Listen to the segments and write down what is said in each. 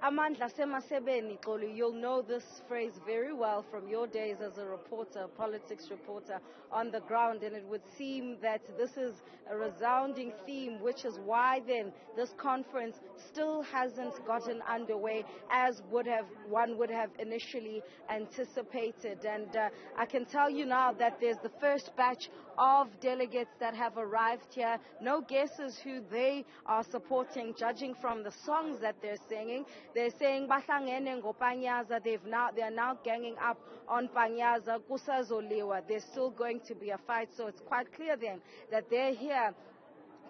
Amandla semasebeni, Xoli, you'll know this phrase very well from your days as a reporter, politics reporter on the ground, and it would seem that this is a resounding theme, which is why then this conference still hasn't gotten underway as one would have initially anticipated. And I can tell you now that there's the first batch of delegates that have arrived here. No guesses who they are supporting, judging from the songs that they're singing. They're saying bahlangene ngopanyaza. They're now ganging up on Panyaza. Kusazoliwa. There's still going to be a fight, so it's quite clear then that they're here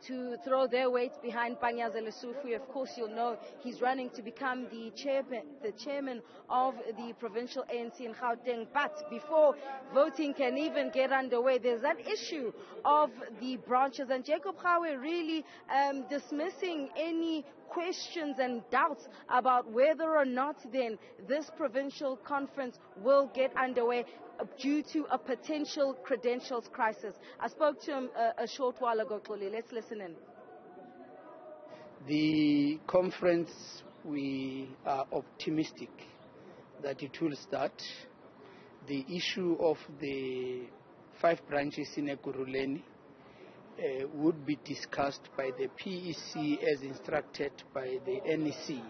to throw their weight behind Panyaza Lesufwi. Of course, you'll know he's running to become the chairman of the provincial ANC in Gauteng. But before voting can even get underway, there's that issue of the branches. And Jacob Gawe really dismissing any questions and doubts about whether or not then this provincial conference will get underway due to a potential credentials crisis. I spoke to him a short while ago, Xoli. Let's listen in. The conference, we are optimistic that it will start. The issue of the 5 branches in Ekurhuleni would be discussed by the PEC as instructed by the NEC.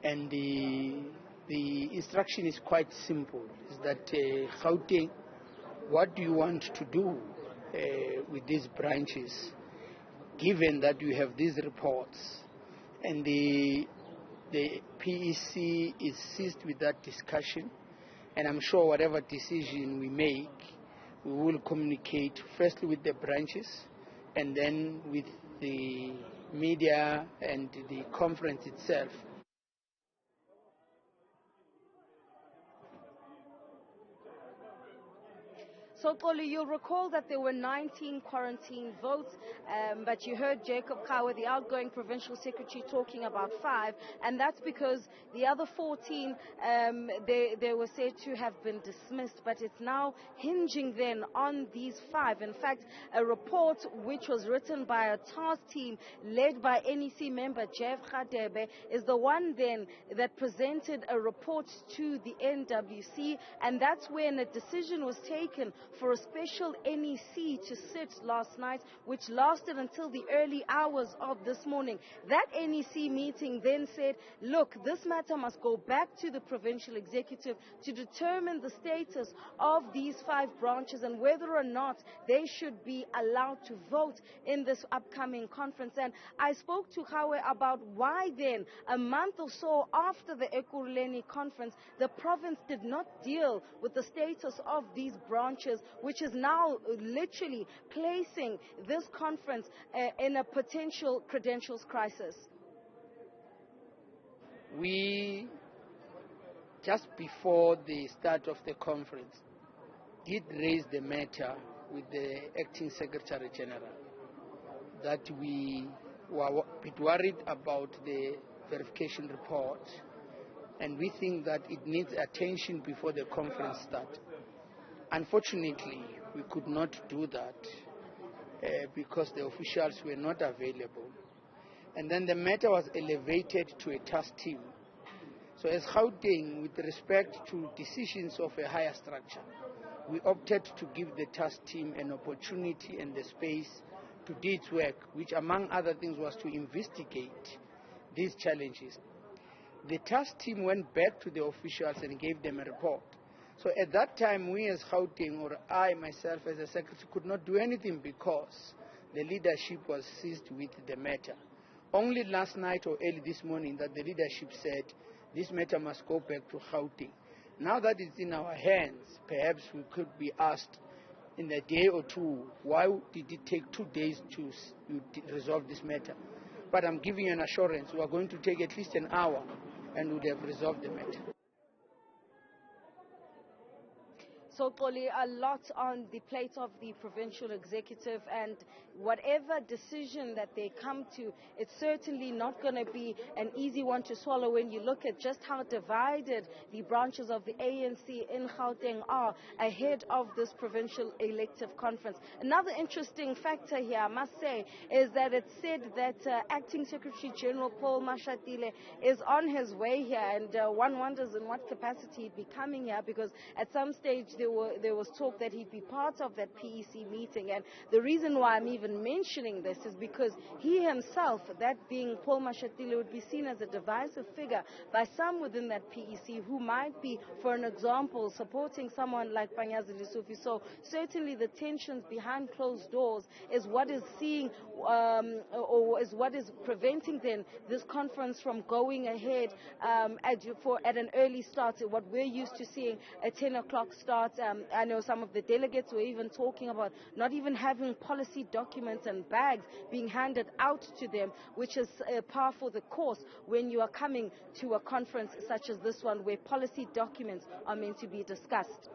And the instruction is quite simple, is that Gauteng, what do you want to do with these branches, given that you have these reports? And the PEC is seized with that discussion, and I'm sure whatever decision we make, we will communicate firstly with the branches and then with the media and the conference itself. So, Xoli, you'll recall that there were 19 quarantine votes, but you heard Jacob Gawe, the outgoing provincial secretary, talking about 5, and that's because the other 14, they were said to have been dismissed, but it's now hinging then on these 5. In fact, a report which was written by a task team led by NEC member Jeff Radebe is the one then that presented a report to the NWC, and that's when a decision was taken for a special NEC to sit last night, which lasted until the early hours of this morning. That NEC meeting then said, look, this matter must go back to the provincial executive to determine the status of these 5 branches and whether or not they should be allowed to vote in this upcoming conference. And I spoke to Gawe about why then, a month or so after the Ekurhuleni conference, the province did not deal with the status of these branches, which is now literally placing this conference in a potential credentials crisis. We, just before the start of the conference, did raise the matter with the acting Secretary General that we were a bit worried about the verification report, and we think that it needs attention before the conference starts. Unfortunately, we could not do that because the officials were not available. And then the matter was elevated to a task team. So as Gauteng, with respect to decisions of a higher structure, we opted to give the task team an opportunity and the space to do its work, which among other things was to investigate these challenges. The task team went back to the officials and gave them a report. So at that time, we as Gauteng, or I myself as a secretary, could not do anything because the leadership was seized with the matter. Only last night or early this morning that the leadership said this matter must go back to Gauteng. Now that it's in our hands, perhaps we could be asked in a day or two, why did it take 2 days to resolve this matter? But I'm giving you an assurance, we are going to take at least an hour and would have resolved the matter. So, Xoli, a lot on the plate of the provincial executive, and whatever decision that they come to, it's certainly not going to be an easy one to swallow when you look at just how divided the branches of the ANC in Gauteng are ahead of this provincial elective conference. Another interesting factor here, I must say, is that it's said that Acting Secretary General Paul Mashatile is on his way here, and one wonders in what capacity he'd be coming here, because at some stage there was talk that he'd be part of that PEC meeting. And the reason why I'm even mentioning this is because he himself, that being Paul Mashatile, would be seen as a divisive figure by some within that PEC who might be, for an example, supporting someone like Panyazi Lesufi. So certainly the tensions behind closed doors is what is seeing or is what is preventing then this conference from going ahead at an early start. What we're used to seeing a 10 o'clock start. I know some of the delegates were even talking about not even having policy documents and bags being handed out to them, which is par for the course when you are coming to a conference such as this one where policy documents are meant to be discussed.